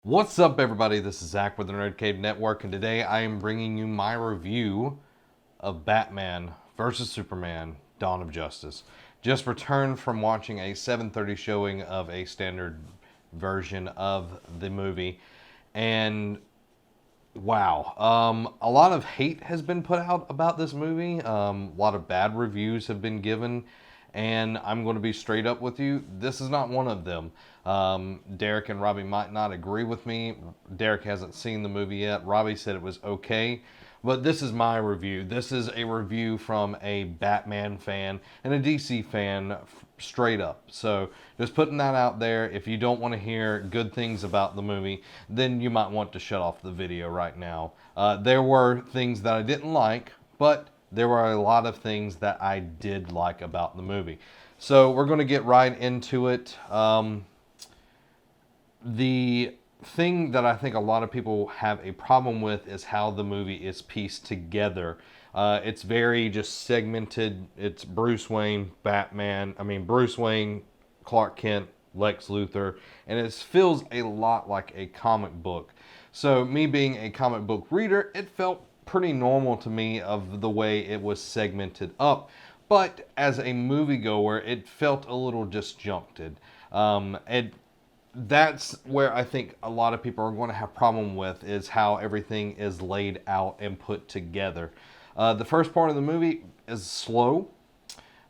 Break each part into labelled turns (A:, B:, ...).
A: What's up, everybody? This is Zach with the Nerdcade Network, and today I am bringing you my review of Batman vs. Superman: Dawn of Justice. Just returned from watching a 7:30 showing of a standard version of the movie, and wow, a lot of hate has been put out about this movie. A lot of bad reviews have been given, and I'm going to be straight up with you. This is not one of them. Derek and Robbie might not agree with me. Derek hasn't seen the movie yet. Robbie said it was okay. But this is my review. This is a review from a Batman fan and a DC fan straight up. So just putting that out there. If you don't want to hear good things about the movie, then you might want to shut off the video right now. There were things that I didn't like, but there were a lot of things that I did like about the movie. So we're going to get right into it. The thing that I think a lot of people have a problem with is how the movie is pieced together. It's very just segmented. It's Bruce Wayne, Bruce Wayne, Clark Kent, Lex Luthor, and it feels a lot like a comic book. So me being a comic book reader, it felt pretty normal to me of the way it was segmented up. But as a moviegoer, it felt a little disjuncted. That's where I think a lot of people are going to have problem with is how everything is laid out and put together. The first part of the movie is slow,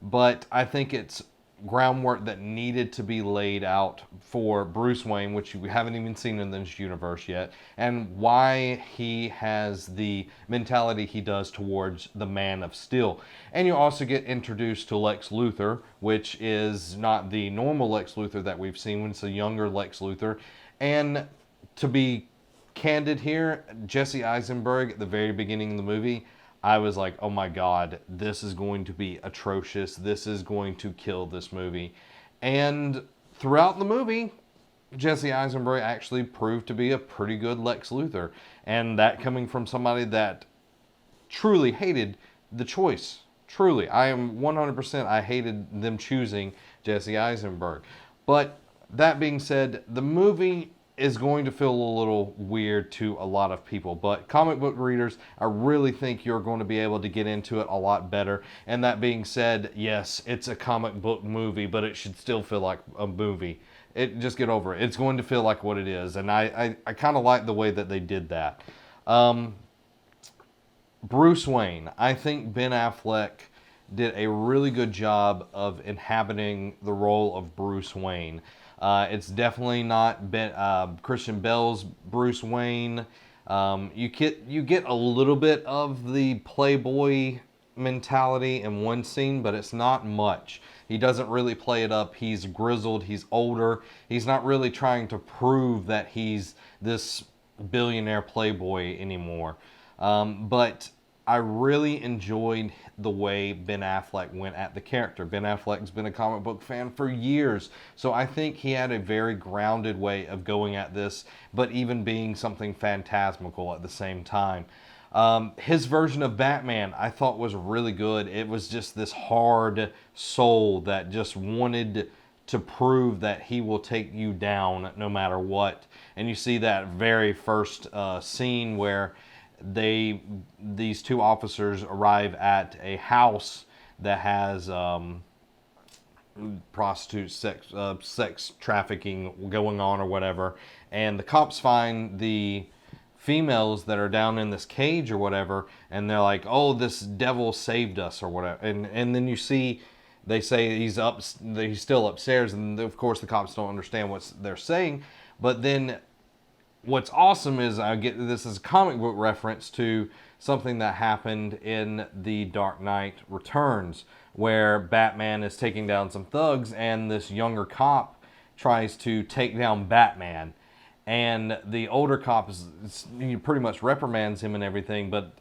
A: but I think it's groundwork that needed to be laid out for Bruce Wayne, which we haven't even seen in this universe yet, and why he has the mentality he does towards the Man of Steel. And you also get introduced to Lex Luthor, which is not the normal Lex Luthor that we've seen. It's a younger Lex Luthor. And to be candid here, Jesse Eisenberg at the very beginning of the movie, I was like, oh my God, this is going to be atrocious. This is going to kill this movie. And throughout the movie, Jesse Eisenberg actually proved to be a pretty good Lex Luthor. And that coming from somebody that truly hated the choice. Truly. I am 100%, I hated them choosing Jesse Eisenberg. But that being said, the movie is going to feel a little weird to a lot of people, but comic book readers, I really think you're going to be able to get into it a lot better. And that being said, yes, it's a comic book movie, but it should still feel like a movie. Just get over it. It's going to feel like what it is, and I kind of like the way that they did that. Bruce Wayne, I think Ben Affleck did a really good job of inhabiting the role of Bruce Wayne. It's definitely not Christian Bale's Bruce Wayne. You get a little bit of the playboy mentality in one scene, but it's not much. He doesn't really play it up. He's grizzled. He's older. He's not really trying to prove that he's this billionaire playboy anymore. But I really enjoyed the way Ben Affleck went at the character. Ben Affleck's been a comic book fan for years, so I think he had a very grounded way of going at this, but even being something phantasmical at the same time. His version of Batman I thought was really good. It was just this hard soul that just wanted to prove that he will take you down no matter what. And you see that very first scene where these two officers arrive at a house that has prostitute sex trafficking going on or whatever, and the cops find the females that are down in this cage or whatever, and they're like, oh, this devil saved us or whatever, and then you see they say he's still upstairs, and of course the cops don't understand what they're saying. But then what's awesome is I get this is a comic book reference to something that happened in The Dark Knight Returns, where Batman is taking down some thugs, and this younger cop tries to take down Batman, and the older cop he pretty much reprimands him and everything. But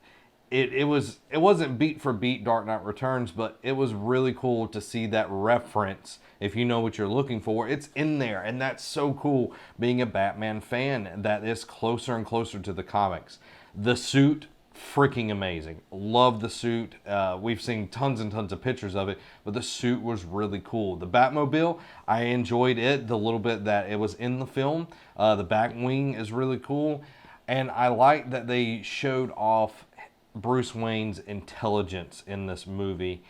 A: it wasn't beat for beat Dark Knight Returns, but it was really cool to see that reference. If you know what you're looking for, it's in there, and that's so cool being a Batman fan that is closer and closer to the comics. The suit freaking amazing. Love the suit. We've seen tons and tons of pictures of it, but the suit was really cool. The Batmobile, I enjoyed it the little bit that it was in the film. The Batwing is really cool, and I like that they showed off Bruce Wayne's intelligence in this movie.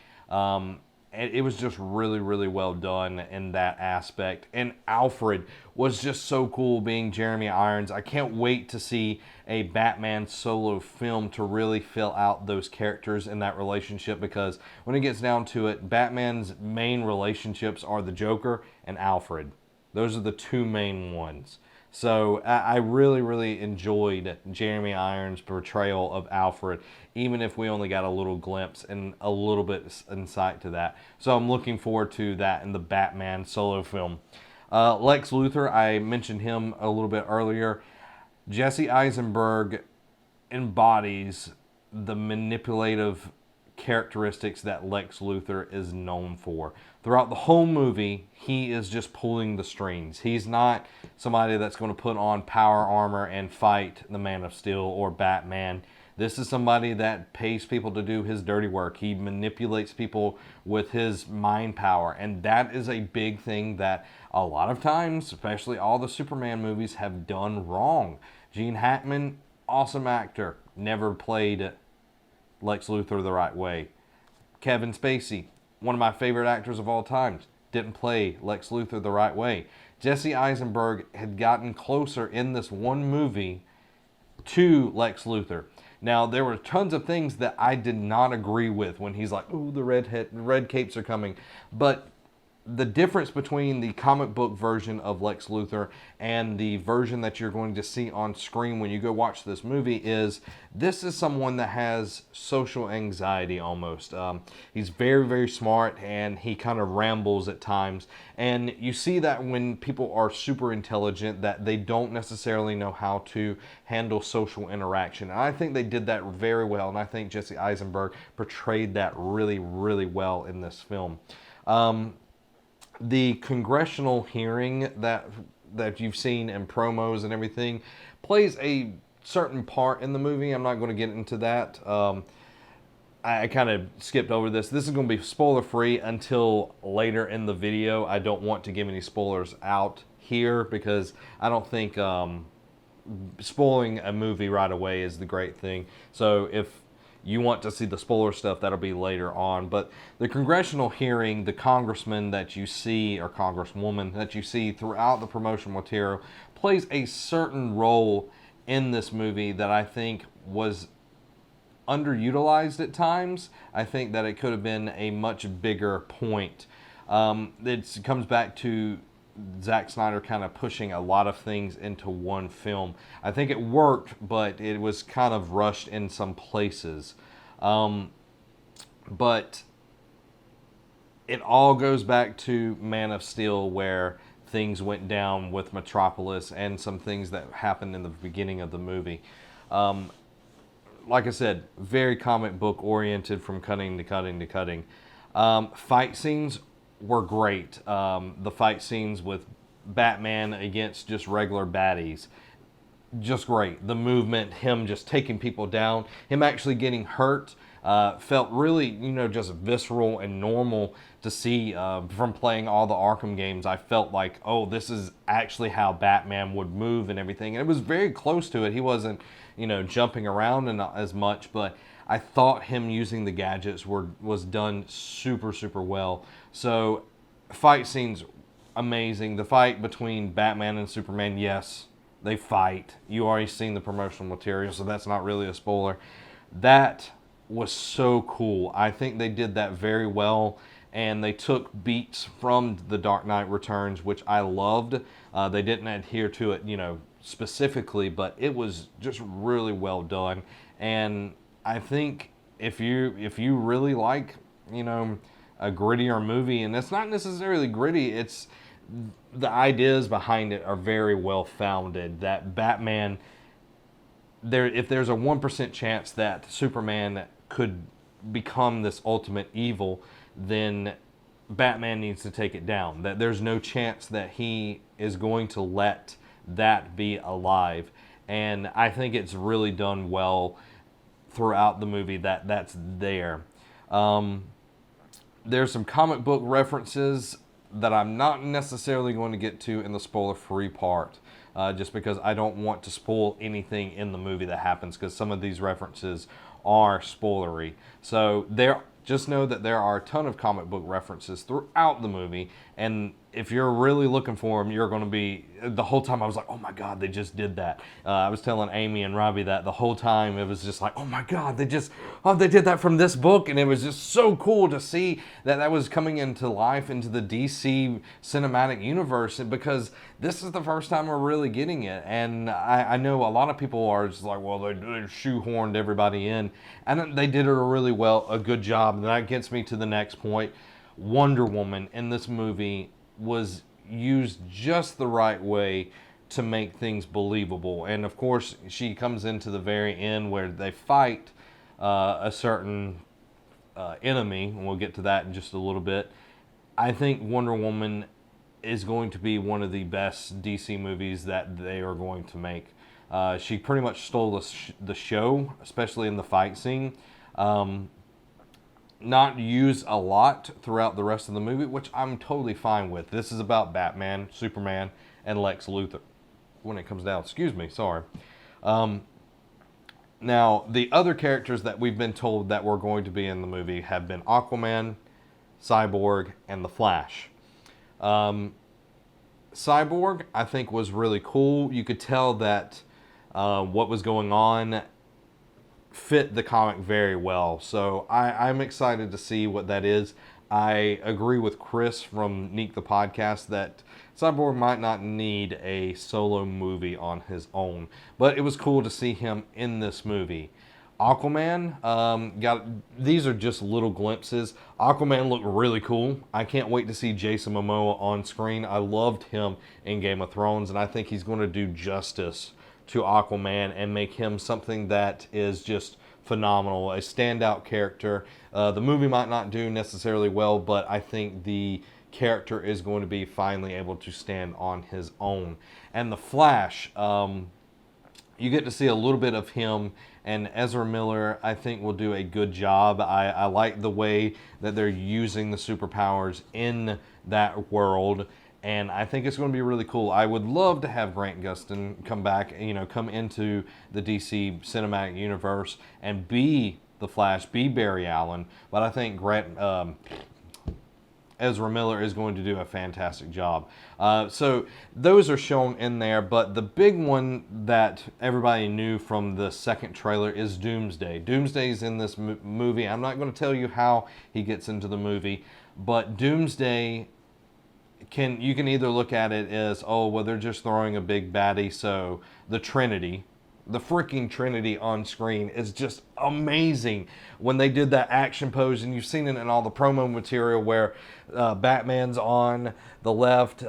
A: And it was just really, really well done in that aspect. And Alfred was just so cool being Jeremy Irons. I can't wait to see a Batman solo film to really fill out those characters in that relationship, because when it gets down to it, Batman's main relationships are the Joker and Alfred. Those are the two main ones. So I really, really enjoyed Jeremy Irons' portrayal of Alfred, even if we only got a little glimpse and a little bit insight to that. So I'm looking forward to that in the Batman solo film. Lex Luthor, I mentioned him a little bit earlier. Jesse Eisenberg embodies the manipulative characteristics that Lex Luthor is known for. Throughout the whole movie, he is just pulling the strings. He's not somebody that's going to put on power armor and fight the Man of Steel or Batman. This is somebody that pays people to do his dirty work. He manipulates people with his mind power, and that is a big thing that a lot of times, especially all the Superman movies, have done wrong. Gene Hackman, awesome actor, never played Lex Luthor the right way. Kevin Spacey, one of my favorite actors of all time, didn't play Lex Luthor the right way. Jesse Eisenberg had gotten closer in this one movie to Lex Luthor. Now, there were tons of things that I did not agree with when he's like, "Oh, the red capes are coming," but the difference between the comic book version of Lex Luthor and the version that you're going to see on screen when you go watch this movie is this is someone that has social anxiety almost. He's very, very smart, and he kind of rambles at times. And you see that when people are super intelligent, that they don't necessarily know how to handle social interaction. And I think they did that very well, and I think Jesse Eisenberg portrayed that really, really well in this film. The congressional hearing that you've seen in promos and everything plays a certain part in the movie. I'm not going to get into that. I kind of skipped over this. This is going to be spoiler free until later in the video. I don't want to give any spoilers out here because I don't think spoiling a movie right away is the great thing. So if you want to see the spoiler stuff, that'll be later on. But the congressional hearing, the congressman that you see, or congresswoman that you see throughout the promotional material, plays a certain role in this movie that I think was underutilized at times. I think that it could have been a much bigger point. It comes back to Zack Snyder kind of pushing a lot of things into one film. I think it worked, but it was kind of rushed in some places. But it all goes back to Man of Steel, where things went down with Metropolis and some things that happened in the beginning of the movie. Like I said, very comic book oriented from cutting to cutting to cutting. Fight scenes were great. The fight scenes with Batman against just regular baddies, just great. The movement, him just taking people down, him actually getting hurt, felt really, just visceral and normal to see from playing all the Arkham games. I felt like, oh, this is actually how Batman would move and everything. And it was very close to it. He wasn't, jumping around and as much, but I thought him using the gadgets was done super, super well. So, fight scenes, amazing. The fight between Batman and Superman, yes, they fight. You already seen the promotional material, so that's not really a spoiler. That was so cool. I think they did that very well, and they took beats from The Dark Knight Returns, which I loved. They didn't adhere to it, specifically, but it was just really well done. And I think if you really like, a grittier movie, and it's not necessarily gritty, it's the ideas behind it are very well founded. That Batman, if there's a 1% chance that Superman could become this ultimate evil, then Batman needs to take it down. That there's no chance that he is going to let that be alive. And I think it's really done well throughout the movie that's there. There's some comic book references that I'm not necessarily going to get to in the spoiler-free part, just because I don't want to spoil anything in the movie that happens, because some of these references are spoilery. So just know that there are a ton of comic book references throughout the movie, and if you're really looking for them, you're going to be, the whole time I was like, oh my God, they just did that. I was telling Amy and Robbie that the whole time. It was just like, oh my God, they did that from this book, and it was just so cool to see that was coming into life into the DC cinematic universe, because this is the first time we're really getting it. And I know a lot of people are just like, well, they shoehorned everybody in, and they did a good job. And that gets me to the next point. Wonder Woman in this movie was used just the right way to make things believable. And of course, she comes into the very end where they fight a certain enemy, and we'll get to that in just a little bit. I think Wonder Woman is going to be one of the best DC movies that they are going to make. She pretty much stole the show, especially in the fight scene. Not used a lot throughout the rest of the movie, which I'm totally fine with. This is about Batman, Superman, and Lex Luthor. When it comes down, excuse me, sorry. Now, the other characters that we've been told that were going to be in the movie have been Aquaman, Cyborg, and the Flash. Cyborg, I think, was really cool. You could tell that what was going on fit the comic very well. So I'm excited to see what that is. I agree with Chris from Neek the Podcast that Cyborg might not need a solo movie on his own, but it was cool to see him in this movie. Aquaman, these are just little glimpses. Aquaman looked really cool. I can't wait to see Jason Momoa on screen. I loved him in Game of Thrones, and I think he's going to do justice to Aquaman and make him something that is just phenomenal, a standout character. The movie might not do necessarily well, but I think the character is going to be finally able to stand on his own. And the Flash, you get to see a little bit of him, and Ezra Miller, I think, will do a good job. I like the way that they're using the superpowers in that world, and I think it's going to be really cool. I would love to have Grant Gustin come back, come into the DC cinematic universe and be the Flash, be Barry Allen. But I think Ezra Miller is going to do a fantastic job. So those are shown in there, but the big one that everybody knew from the second trailer is Doomsday. Doomsday is in this movie. I'm not going to tell you how he gets into the movie, but Doomsday, you can either look at it as, oh, well, they're just throwing a big baddie, so the Trinity, the freaking Trinity on screen is just amazing. When they did that action pose, and you've seen it in all the promo material where Batman's on the left,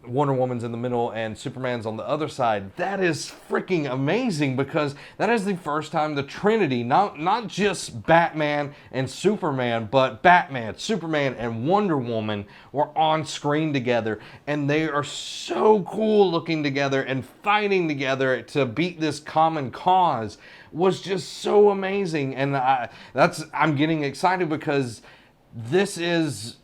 A: Wonder Woman's in the middle, and Superman's on the other side. That is freaking amazing, because that is the first time the Trinity, not just Batman and Superman, but Batman, Superman, and Wonder Woman were on screen together, and they are so cool looking together and fighting together to beat this common cause was just so amazing. And I'm getting excited, because this is,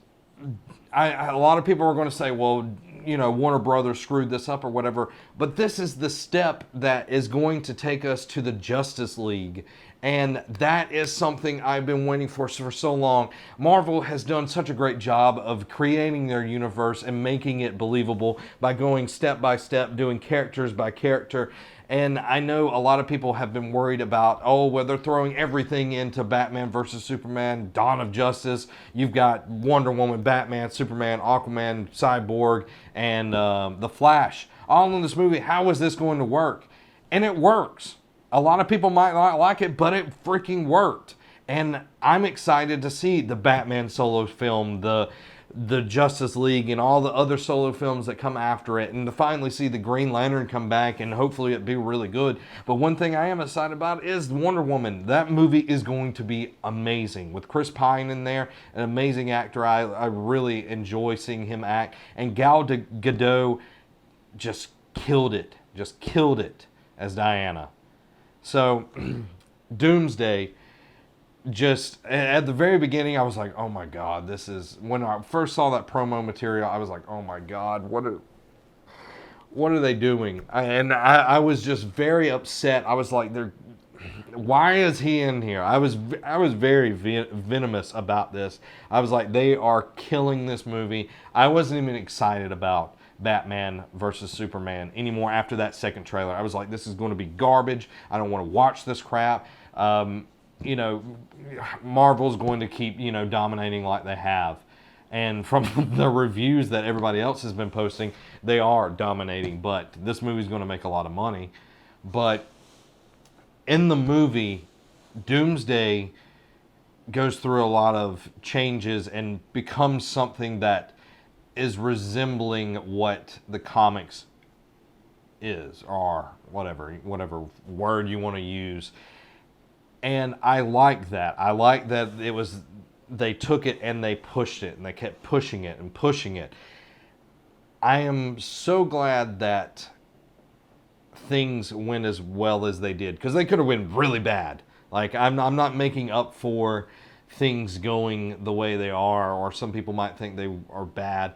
A: a lot of people are going to say, well, Warner Brothers screwed this up or whatever, but this is the step that is going to take us to the Justice League, and that is something I've been waiting for so long. Marvel has done such a great job of creating their universe and making it believable by going step by step, doing characters by character. And I know a lot of people have been worried about, well, they're throwing everything into Batman versus Superman, Dawn of Justice. You've got Wonder Woman, Batman, Superman, Aquaman, Cyborg, and The Flash, all in this movie. How is this going to work? And it works. A lot of people might not like it, but it freaking worked. And I'm excited to see the Batman solo film, the Justice League, and all the other solo films that come after it, and to finally see the Green Lantern come back, and hopefully it be really good. But one thing I am excited about is Wonder Woman. That movie is going to be amazing, with Chris Pine in there, an amazing actor. I really enjoy seeing him act, and Gal Gadot just killed it as Diana. So Doomsday, just at the very beginning, I was like, oh my God, this is, when I first saw that promo material, I was like, oh my God, what are they doing? I was just very upset. I was like, why is he in here? I was very venomous about this. I was like, they are killing this movie. I wasn't even excited about Batman versus Superman anymore after that second trailer. I was like, this is going to be garbage. I don't want to watch this crap. You know, Marvel's going to keep, dominating like they have. And from the reviews that everybody else has been posting, they are dominating. But this movie's going to make a lot of money. But in the movie, Doomsday goes through a lot of changes and becomes something that is resembling what the comics is, or whatever word you want to use. And I like that. I like that they took it and they pushed it and they kept pushing it and pushing it. I am so glad that things went as well as they did, because they could have went really bad. Like, I'm not making up for things going the way they are, or some people might think they are bad.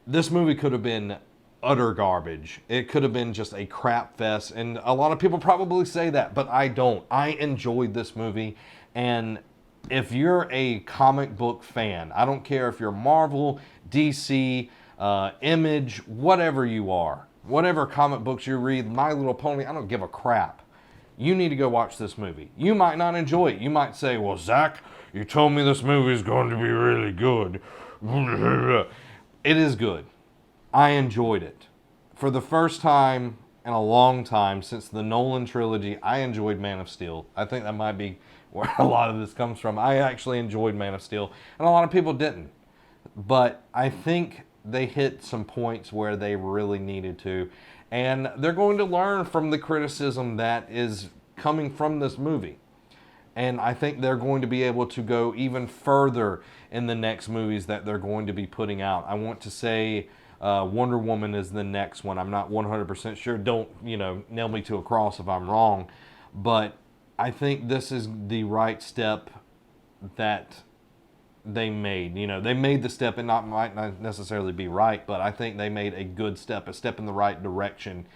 A: This movie could have been utter garbage. It could have been just a crap fest, and a lot of people probably say that, but I don't. I enjoyed this movie, and if you're a comic book fan, I don't care if you're Marvel, DC, Image, whatever you are, whatever comic books you read, My Little Pony, I don't give a crap. You need to go watch this movie. You might not enjoy it. You might say, well, Zach, you told me this movie is going to be really good. It is good. I enjoyed it. For the first time in a long time since the Nolan trilogy, I enjoyed Man of Steel. I think that might be where a lot of this comes from. I actually enjoyed Man of Steel, and a lot of people didn't. But I think they hit some points where they really needed to, and they're going to learn from the criticism that is coming from this movie. And I think they're going to be able to go even further in the next movies that they're going to be putting out. I want to say Wonder Woman is the next one. I'm not 100% sure. Don't, nail me to a cross if I'm wrong. But I think this is the right step that they made. They made the step, and might not necessarily be right, but I think they made a good step, a step in the right direction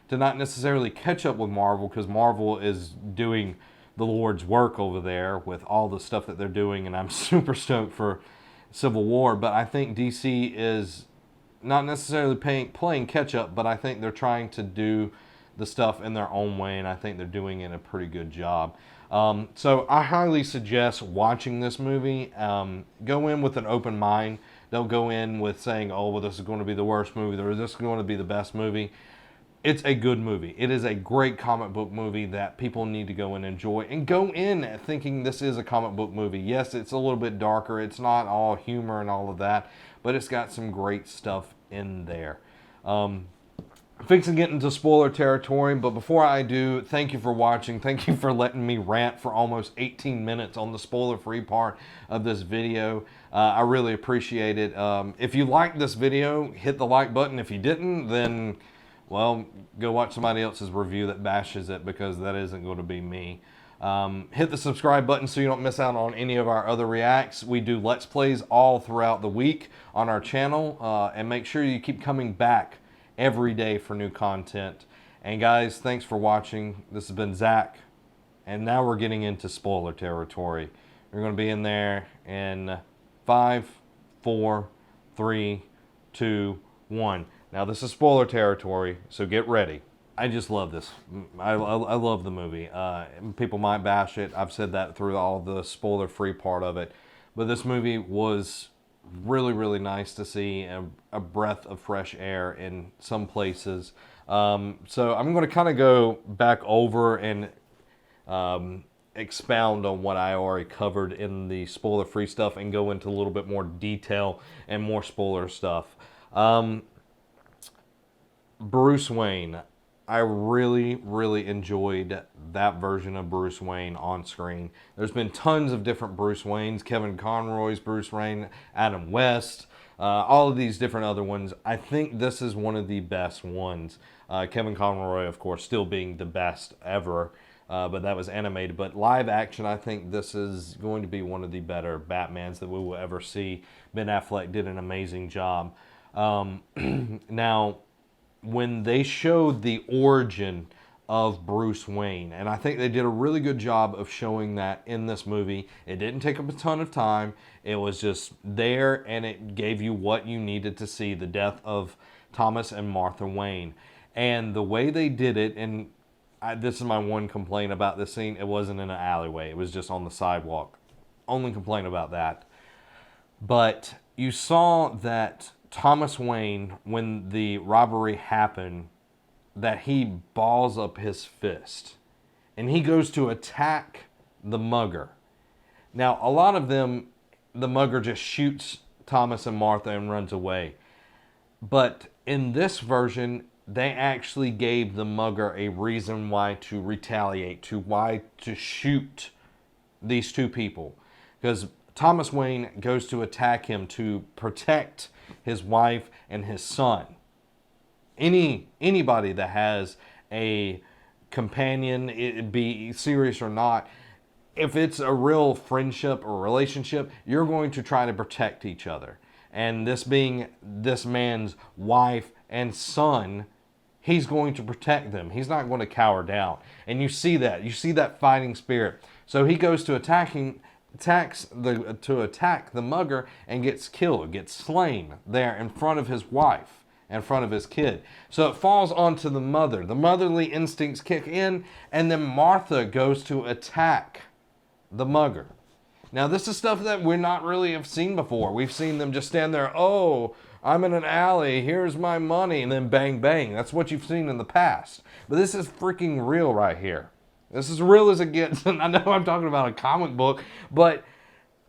A: to not necessarily catch up with Marvel, because Marvel is doing the Lord's work over there with all the stuff that they're doing, and I'm super stoked for Civil War. But I think DC is not necessarily playing catch up, but I think they're trying to do the stuff in their own way, and I think they're doing it a pretty good job. So I highly suggest watching this movie. Go in with an open mind. Don't go in with saying, oh, well, this is going to be the worst movie, or this is going to be the best movie. It's a good movie. It is a great comic book movie that people need to go and enjoy. And go in thinking this is a comic book movie. Yes, it's a little bit darker. It's not all humor and all of that, but it's got some great stuff in there. Fixing to get into spoiler territory, but before I do, thank you for watching. Thank you for letting me rant for almost 18 minutes on the spoiler-free part of this video. I really appreciate it. If you liked this video, hit the like button. If you didn't, then, well, go watch somebody else's review that bashes it, because that isn't going to be me. Hit the subscribe button so you don't miss out on any of our other reacts. We do Let's Plays all throughout the week on our channel, and make sure you keep coming back every day for new content. And guys, thanks for watching. This has been Zach, and now we're getting into spoiler territory. We're going to be in there in 5, 4, 3, 2, 1. Now this is spoiler territory, so get ready. I just love this. I love the movie. People might bash it. I've said that through all the spoiler-free part of it. But this movie was really, really nice to see, a breath of fresh air in some places. So I'm going to kind of go back over and expound on what I already covered in the spoiler-free stuff, and go into a little bit more detail and more spoiler stuff. Bruce Wayne. I really, really enjoyed that version of Bruce Wayne on screen. There's been tons of different Bruce Waynes. Kevin Conroy's Bruce Wayne, Adam West, all of these different other ones. I think this is one of the best ones. Kevin Conroy, of course, still being the best ever. but that was animated. But live action, I think this is going to be one of the better Batmans that we will ever see. Ben Affleck did an amazing job. Now, when they showed the origin of Bruce Wayne, and I think they did a really good job of showing that in this movie. It didn't take up a ton of time. It was just there, and it gave you what you needed to see, the death of Thomas and Martha Wayne. And the way they did it, and this is my one complaint about this scene, it wasn't in an alleyway. It was just on the sidewalk. Only complaint about that. But you saw that Thomas Wayne, when the robbery happened, that he balls up his fist and he goes to attack the mugger. Now, a lot of them, the mugger just shoots Thomas and Martha and runs away. But in this version, they actually gave the mugger a reason why to retaliate, why to shoot these two people. Because Thomas Wayne goes to attack him to protect his wife and his son. Anybody that has a companion, it be serious or not, if it's a real friendship or relationship, you're going to try to protect each other. And this being this man's wife and son, he's going to protect them. He's not going to cower down. And you see that. You see that fighting spirit. So he goes to attack the mugger and gets killed, gets slain there in front of his wife, in front of his kid. So it falls onto the mother. The motherly instincts kick in, and then Martha goes to attack the mugger. Now, this is stuff that we're not really have seen before. We've seen them just stand there, oh, I'm in an alley, here's my money, and then bang, bang. That's what you've seen in the past. But this is freaking real right here. This is real as it gets. And I know I'm talking about a comic book, but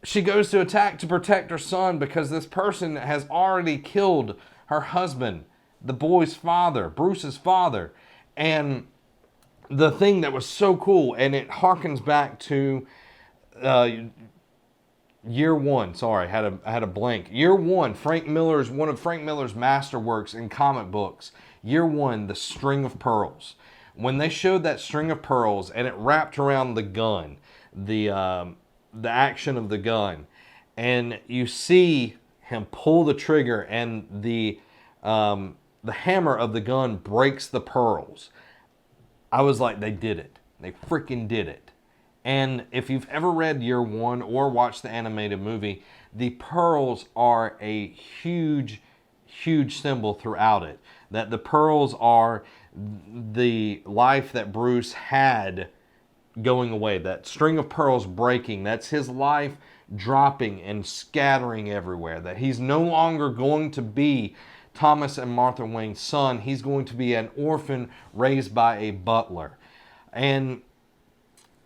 A: she goes to attack to protect her son because this person has already killed her husband, the boy's father, Bruce's father. And the thing that was so cool, and it harkens back to Year One. Sorry, I had a blank. Year One, one of Frank Miller's masterworks in comic books. Year One, The String of Pearls. When they showed that string of pearls and it wrapped around the gun, the action of the gun, and you see him pull the trigger and the hammer of the gun breaks the pearls. I was like, they did it. They freaking did it. And if you've ever read Year One or watched the animated movie, the pearls are a huge, huge symbol throughout it. That the pearls are the life that Bruce had going away. That string of pearls breaking, that's his life dropping and scattering everywhere. That he's no longer going to be Thomas and Martha Wayne's son. He's going to be an orphan raised by a butler. And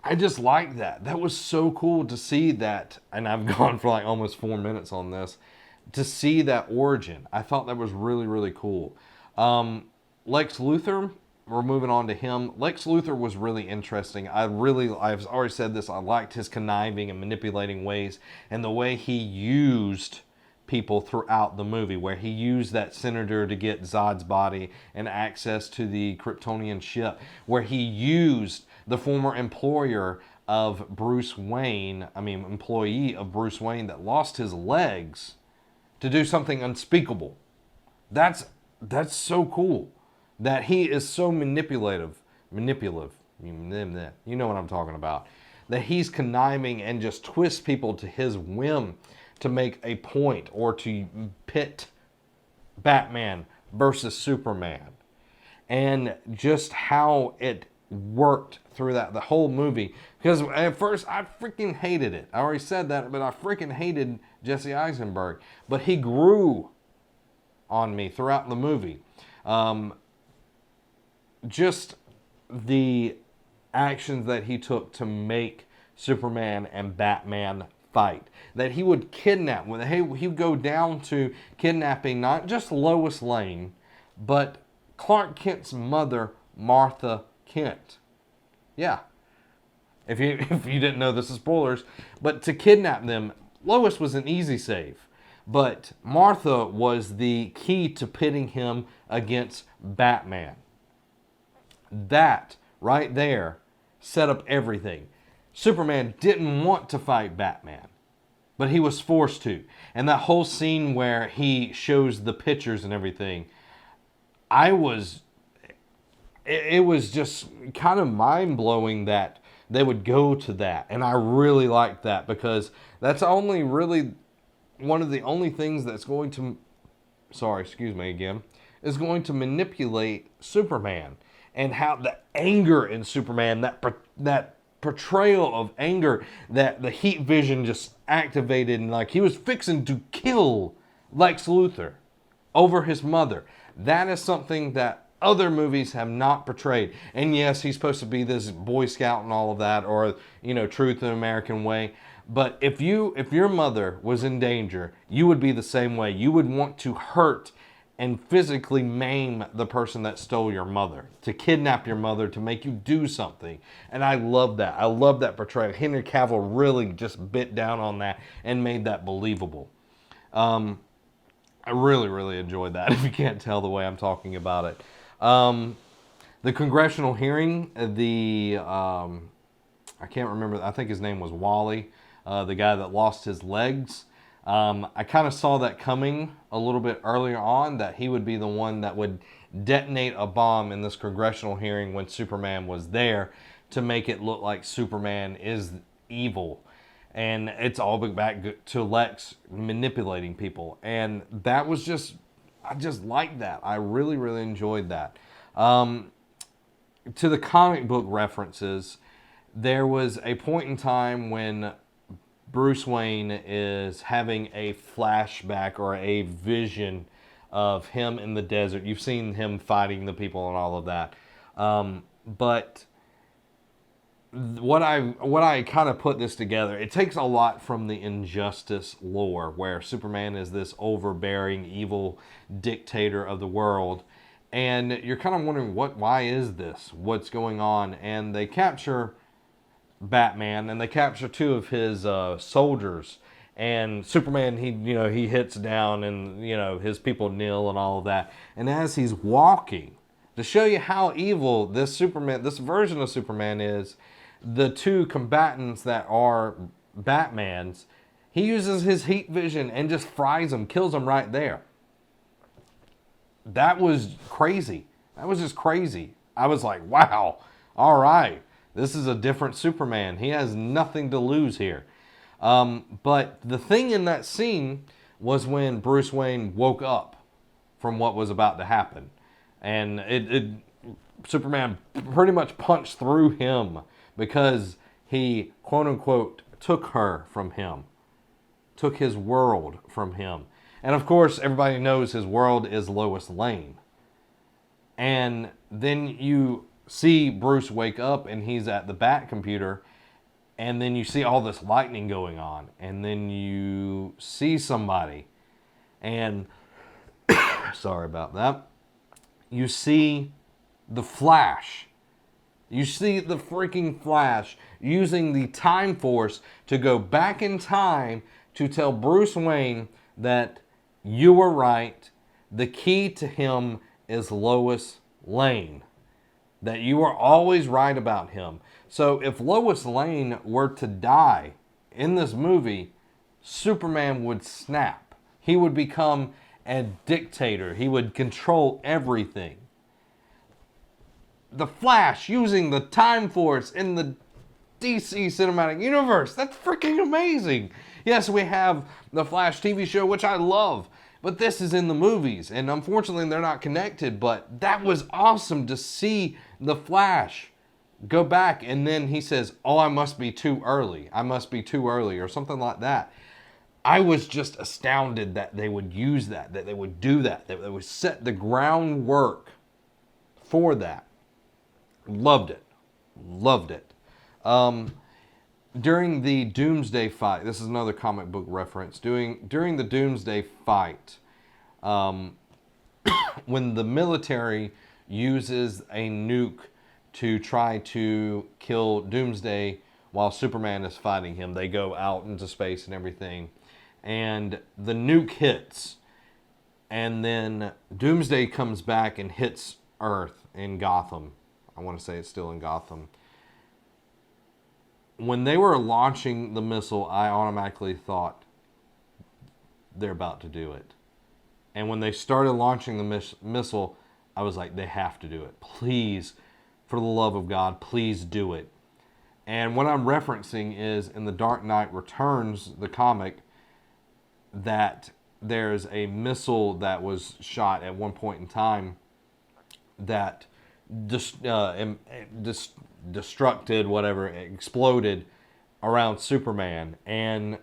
A: I just like that. That was so cool to see that. And I've gone for like almost 4 minutes on this. To see that origin. I thought that was really, really cool. Lex Luthor, we're moving on to him. Lex Luthor was really interesting. I've already said this, I liked his conniving and manipulating ways and the way he used people throughout the movie, where he used that senator to get Zod's body and access to the Kryptonian ship, where he used the former employee of Bruce Wayne that lost his legs to do something unspeakable. That's so cool. That he is so manipulative, you know what I'm talking about. That he's conniving and just twists people to his whim to make a point or to pit Batman versus Superman. And just how it worked through the whole movie. Because at first I freaking hated it. I already said that, but I freaking hated Jesse Eisenberg. But he grew on me throughout the movie. Just the actions that he took to make Superman and Batman fight. That he would kidnap, he would go down to kidnapping not just Lois Lane, but Clark Kent's mother, Martha Kent. Yeah. If you didn't know, this is spoilers. But to kidnap them, Lois was an easy save. But Martha was the key to pitting him against Batman. That right there set up everything. Superman didn't want to fight Batman, but he was forced to. And that whole scene where he shows the pictures and everything, it was just kind of mind-blowing that they would go to that. And I really liked that, because that's only really one of the only things that's going to, is going to manipulate Superman. And how the anger in Superman, that portrayal of anger, that the heat vision just activated, and like he was fixing to kill Lex Luthor over his mother. That is something that other movies have not portrayed. And yes, he's supposed to be this Boy Scout and all of that, or, you know, truth in American way. But if your mother was in danger, you would be the same way. You would want to hurt and physically maim the person that stole your mother, to kidnap your mother, to make you do something. And I love that. I love that portrayal. Henry Cavill really just bit down on that and made that believable. I really, really enjoyed that, if you can't tell the way I'm talking about it. The congressional hearing, I can't remember, I think his name was Wally, the guy that lost his legs. I kind of saw that coming a little bit earlier on, that he would be the one that would detonate a bomb in this congressional hearing when Superman was there, to make it look like Superman is evil. And it's all back to Lex manipulating people. And that was just, I just liked that. I really, really enjoyed that. To the comic book references, there was a point in time when Bruce Wayne is having a flashback or a vision of him in the desert. You've seen him fighting the people and all of that. But what I kind of put this together, it takes a lot from the Injustice lore, where Superman is this overbearing, evil dictator of the world. And you're kind of wondering, why is this? What's going on? And they capture Batman, and they capture two of his soldiers, and Superman, he hits down, and his people kneel and all of that. And as he's walking, to show you how evil this version of Superman is, the two combatants that are Batman's, he uses his heat vision and just fries them, kills them right there. That was crazy. That was just crazy. I was like, wow, all right. This is a different Superman. He has nothing to lose here. But the thing in that scene was when Bruce Wayne woke up from what was about to happen. And Superman pretty much punched through him, because he, quote unquote, took her from him. Took his world from him. And of course, everybody knows his world is Lois Lane. And then you see Bruce wake up, and he's at the Bat computer, and then you see all this lightning going on, and then you see somebody, and sorry about that, you see the Flash. You see the freaking Flash using the Time Force to go back in time to tell Bruce Wayne that you were right, the key to him is Lois Lane. That you are always right about him. So if Lois Lane were to die in this movie, Superman would snap. He would become a dictator. He would control everything. The Flash using the Time Force in the DC Cinematic Universe. That's freaking amazing. Yes, we have the Flash TV show, which I love. But this is in the movies, and unfortunately they're not connected, but that was awesome to see the Flash go back, and then he says, oh, I must be too early. I must be too early, or something like that. I was just astounded that they would use that they would do that they would set the groundwork for that. Loved it. Loved it. During the Doomsday fight, this is another comic book reference, during the Doomsday fight, when the military uses a nuke to try to kill Doomsday while Superman is fighting him, they go out into space and everything, and the nuke hits, and then Doomsday comes back and hits Earth in Gotham. I want to say it's still in Gotham. when they were launching the missile, I automatically thought they're about to do it. And when they started launching the missile, I was like, they have to do it. Please, for the love of God, please do it. And what I'm referencing is in The Dark Knight Returns, the comic, that there's a missile that was shot at one point in time that destructed, whatever, exploded around Superman. And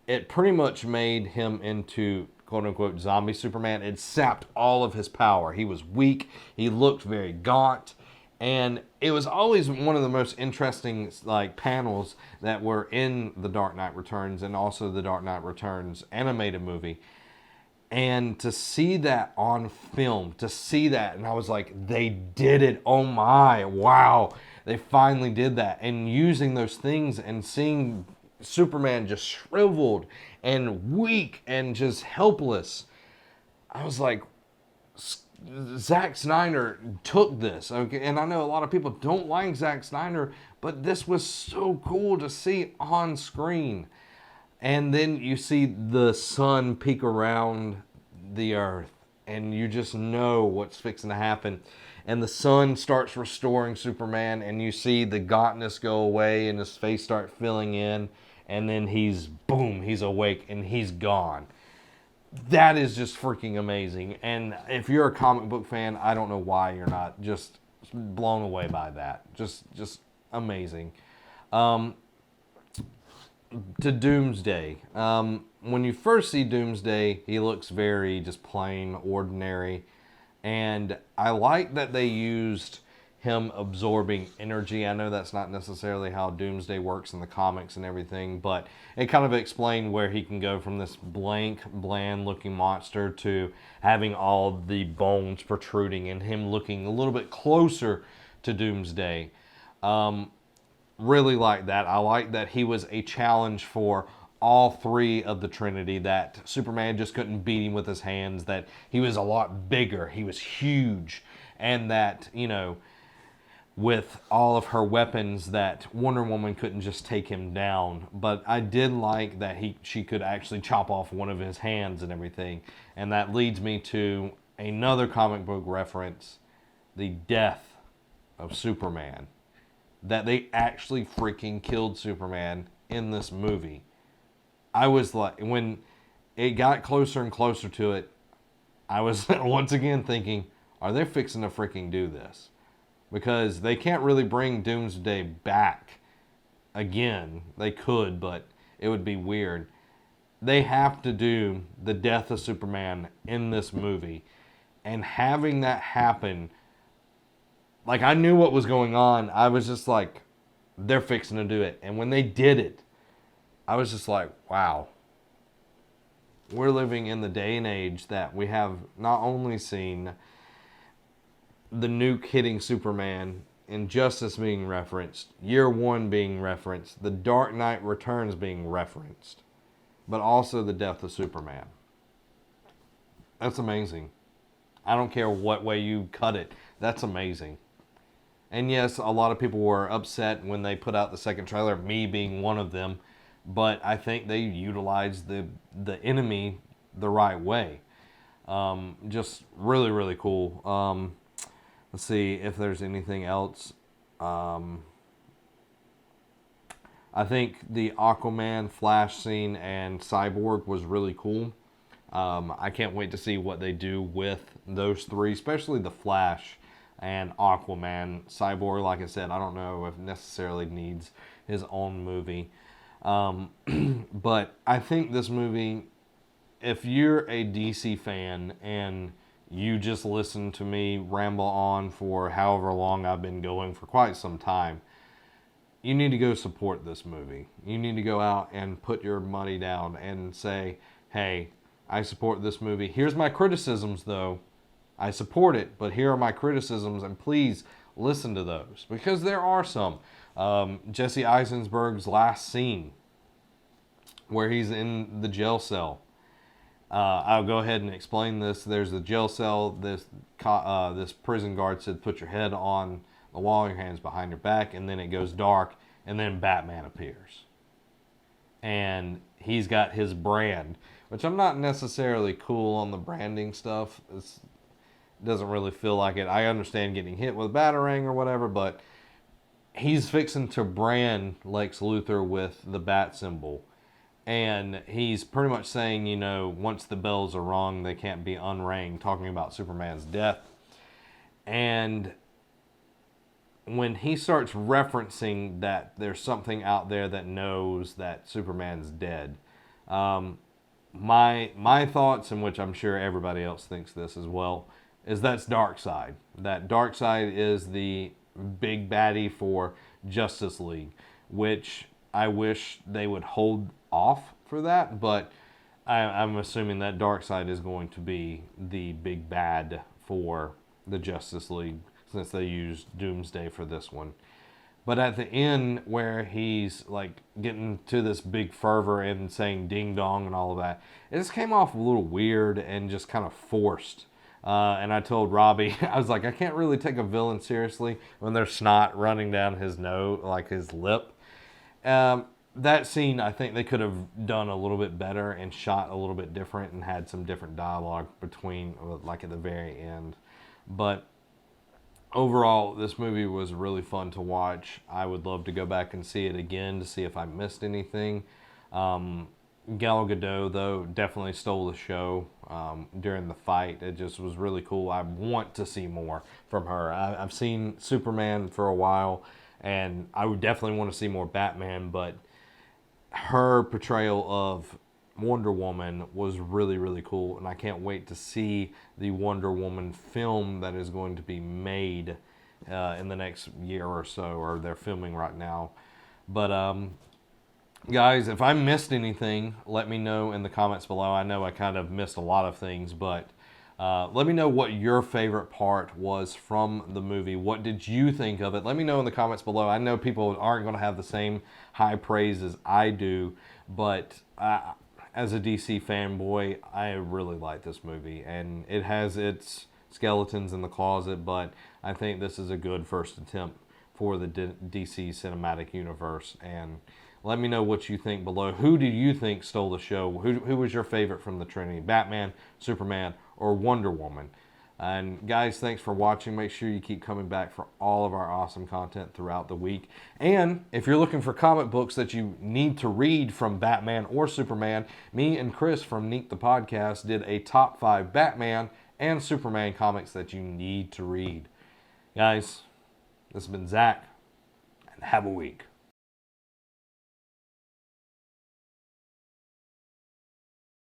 A: it pretty much made him into quote unquote zombie Superman. It sapped all of his power. He was weak. He looked very gaunt. And it was always one of the most interesting like panels that were in The Dark Knight Returns and also The Dark Knight Returns animated movie. And to see that on film, to see that, and I was like, they did it. Oh my, wow. They finally did that. And using those things and seeing Superman just shriveled and weak and just helpless, I was like, Zack Snyder took this. Okay, and I know a lot of people don't like Zack Snyder, but this was so cool to see on screen. And then you see the sun peek around the earth, and you just know what's fixing to happen. And the sun starts restoring Superman, and you see the gauntness go away, and his face start filling in, and then he's awake, and he's gone. That is just freaking amazing. And if you're a comic book fan, I don't know why you're not just blown away by that. Just amazing. To Doomsday. When you first see Doomsday, he looks very just plain, ordinary. And I like that they used him absorbing energy. I know that's not necessarily how Doomsday works in the comics and everything, but it kind of explained where he can go from this blank, bland-looking monster to having all the bones protruding and him looking a little bit closer to Doomsday. Really like that. I like that he was a challenge for all three of the Trinity, that Superman just couldn't beat him with his hands, that he was a lot bigger, he was huge, and that, you know, with all of her weapons, that Wonder Woman couldn't just take him down. But I did like that she could actually chop off one of his hands and everything. And that leads me to another comic book reference, the death of Superman. That they actually freaking killed Superman in this movie. I was like, when it got closer and closer to it, I was once again thinking, are they fixing to freaking do this? Because they can't really bring Doomsday back again. They could, but it would be weird. They have to do the death of Superman in this movie. And having that happen, like, I knew what was going on. I was just like, they're fixing to do it. And when they did it, I was just like, wow. We're living in the day and age that we have not only seen the nuke hitting Superman, Injustice being referenced, Year One being referenced, The Dark Knight Returns being referenced, but also the death of Superman. That's amazing. I don't care what way you cut it. That's amazing. And yes, a lot of people were upset when they put out the second trailer, me being one of them, but I think they utilized the enemy the right way. Just really, really cool. Let's see if there's anything else. I think the Aquaman, Flash scene, and Cyborg was really cool. I can't wait to see what they do with those three, especially the Flash and Aquaman. Cyborg, like I said, I don't know if necessarily needs his own movie. But I think this movie, if you're a DC fan and you just listen to me ramble on for however long I've been going, for quite some time, you need to go support this movie. You need to go out and put your money down and say, hey, I support this movie. Here's my criticisms, though. I support it, but here are my criticisms, and please listen to those, because there are some. Jesse Eisenberg's last scene, where he's in the jail cell. I'll go ahead and explain this. There's the jail cell. This prison guard said, put your head on the wall, your hands behind your back, and then it goes dark, and then Batman appears. And he's got his brand, which I'm not necessarily cool on the branding stuff. It doesn't really feel like it. I understand getting hit with a batarang or whatever, but he's fixing to brand Lex Luthor with the bat symbol. And he's pretty much saying, once the bells are rung, they can't be unrang, talking about Superman's death. And when he starts referencing that there's something out there that knows that Superman's dead, my thoughts, in which I'm sure everybody else thinks this as well, is that's Darkseid. That Darkseid is the big baddie for Justice League, which I wish they would hold off for that, but I'm assuming that Darkseid is going to be the big bad for the Justice League, since they used Doomsday for this one. But at the end, where he's like getting to this big fervor and saying ding dong and all of that, it just came off a little weird and just kind of forced. And I told Robbie, I was like, I can't really take a villain seriously when there's snot running down his nose, like his lip. That scene, I think they could have done a little bit better and shot a little bit different and had some different dialogue between, like at the very end. But overall, this movie was really fun to watch. I would love to go back and see it again to see if I missed anything. Gal Gadot, though, definitely stole the show during the fight. It just was really cool. I want to see more from her. I've seen Superman for a while, and I would definitely want to see more Batman, but her portrayal of Wonder Woman was really, really cool, and I can't wait to see the Wonder Woman film that is going to be made in the next year or so, or they're filming right now. But guys, if I missed anything, let me know in the comments below. I know I kind of missed a lot of things, but let me know what your favorite part was from the movie. What did you think of it? Let me know in the comments below. I know people aren't going to have the same high praise as I do, but as a DC fanboy, I really like this movie, and it has its skeletons in the closet, but I think this is a good first attempt for the DC cinematic universe. And let me know what you think below. Who do you think stole the show? Who was your favorite from the Trinity? Batman, Superman, or Wonder Woman? And guys, thanks for watching. Make sure you keep coming back for all of our awesome content throughout the week. And if you're looking for comic books that you need to read from Batman or Superman, me and Chris from Neat the Podcast did a top 5 Batman and Superman comics that you need to read. Guys, this has been Zach, and have a week.